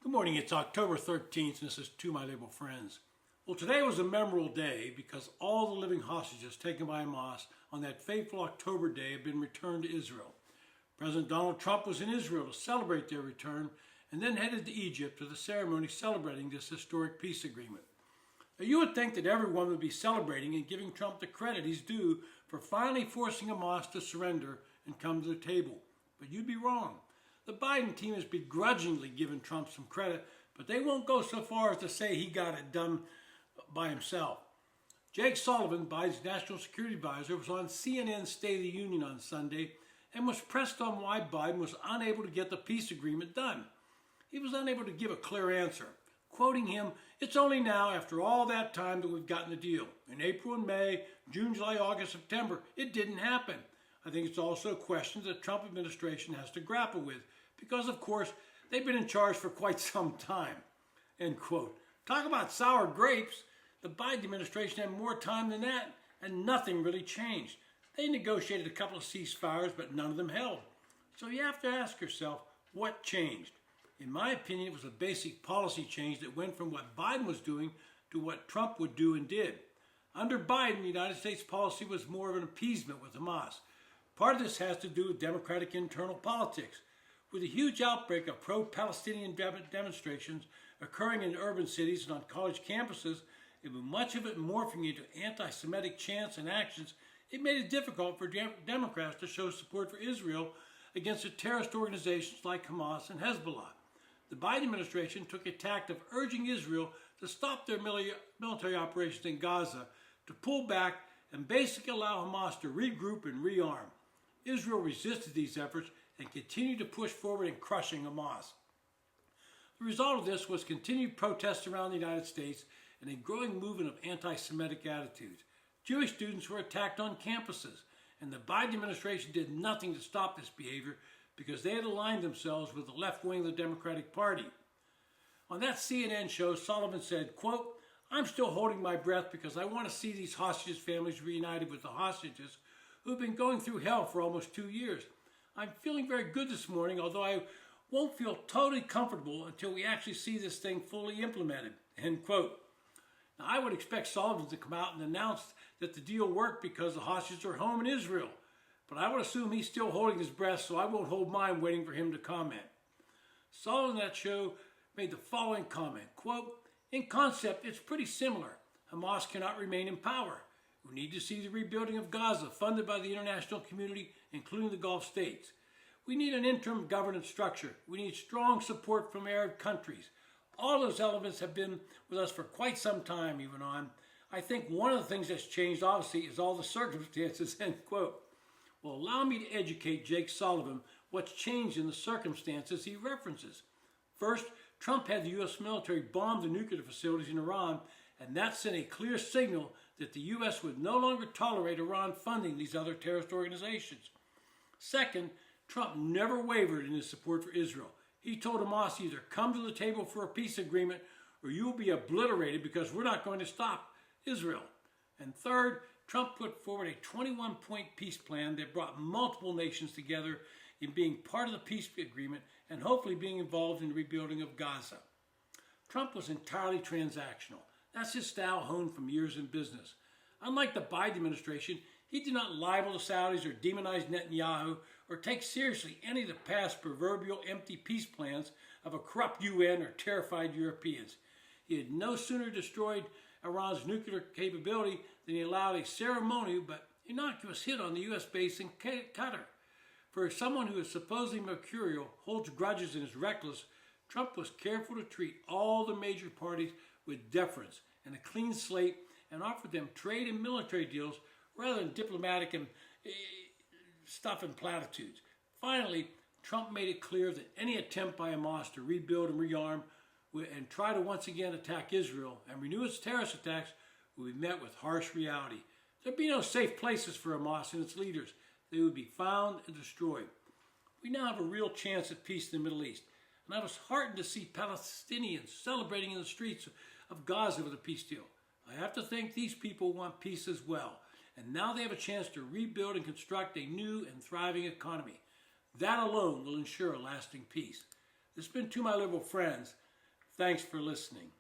Good morning, it's October 13th, and this is To My Liberal Friends. Well, today was a memorable day because all the living hostages taken by Hamas on that fateful October day have been returned to Israel. President Donald Trump was in Israel to celebrate their return and then headed to Egypt to the ceremony celebrating this historic peace agreement. Now, you would think that everyone would be celebrating and giving Trump the credit he's due for finally forcing Hamas to surrender and come to the table, but you'd be wrong. The Biden team has begrudgingly given Trump some credit, but they won't go so far as to say he got it done by himself. Jake Sullivan, Biden's national security advisor, was on CNN's State of the Union on Sunday and was pressed on why Biden was unable to get the peace agreement done. He was unable to give a clear answer. Quoting him, "It's only now, after all that time, that we've gotten the deal. In April and May, June, July, August, September, it didn't happen. I think it's also a question that the Trump administration has to grapple with, because, of course, they've been in charge for quite some time." End quote. Talk about sour grapes. The Biden administration had more time than that, and nothing really changed. They negotiated a couple of ceasefires, but none of them held. So you have to ask yourself, what changed? In my opinion, it was a basic policy change that went from what Biden was doing to what Trump would do and did. Under Biden, the United States policy was more of an appeasement with Hamas. Part of this has to do with Democratic internal politics. With a huge outbreak of pro-Palestinian demonstrations occurring in urban cities and on college campuses, and with much of it morphing into anti-Semitic chants and actions, it made it difficult for Democrats to show support for Israel against the terrorist organizations like Hamas and Hezbollah. The Biden administration took a tack of urging Israel to stop their military operations in Gaza, to pull back and basically allow Hamas to regroup and rearm. Israel resisted these efforts and continued to push forward in crushing Hamas. The result of this was continued protests around the United States and a growing movement of anti-Semitic attitudes. Jewish students were attacked on campuses, and the Biden administration did nothing to stop this behavior because they had aligned themselves with the left wing of the Democratic Party. On that CNN show, Sullivan said, quote, "I'm still holding my breath because I want to see these hostages' families reunited with the hostages who have been going through hell for almost 2 years. I'm feeling very good this morning, although I won't feel totally comfortable until we actually see this thing fully implemented." End quote. Now, I would expect Sullivan to come out and announce that the deal worked because the hostages are home in Israel. But I would assume he's still holding his breath, so I won't hold mine waiting for him to comment. Sullivan on that show made the following comment, quote, "In concept, it's pretty similar. Hamas cannot remain in power. We need to see the rebuilding of Gaza funded by the international community, including the Gulf states. We need an interim governance structure. We need strong support from Arab countries. All those elements have been with us for quite some time," he went on. "I think one of the things that's changed, obviously, is all the circumstances," end quote. Well, allow me to educate Jake Sullivan what's changed in the circumstances he references. First, Trump had the U.S. military bomb the nuclear facilities in Iran, and that sent a clear signal that the U.S. would no longer tolerate Iran funding these other terrorist organizations. Second, Trump never wavered in his support for Israel. He told Hamas, either come to the table for a peace agreement or you will be obliterated because we're not going to stop Israel. And third, Trump put forward a 21-point peace plan that brought multiple nations together in being part of the peace agreement and hopefully being involved in the rebuilding of Gaza. Trump was entirely transactional. That's his style honed from years in business. Unlike the Biden administration, he did not libel the Saudis or demonize Netanyahu or take seriously any of the past proverbial empty peace plans of a corrupt UN or terrified Europeans. He had no sooner destroyed Iran's nuclear capability than he allowed a ceremonial but innocuous hit on the U.S. base in Qatar. For someone who is supposedly mercurial, holds grudges, and is reckless, Trump was careful to treat all the major parties with deference and a clean slate and offered them trade and military deals rather than diplomatic and stuff and platitudes. Finally, Trump made it clear that any attempt by Hamas to rebuild and rearm and try to once again attack Israel and renew its terrorist attacks will be met with harsh reality. There'd be no safe places for Hamas and its leaders. They would be found and destroyed. We now have a real chance at peace in the Middle East, and I was heartened to see Palestinians celebrating in the streets of Gaza with a peace deal. I have to think these people want peace as well, and now they have a chance to rebuild and construct a new and thriving economy. That alone will ensure lasting peace. This has been To My Liberal Friends. Thanks for listening.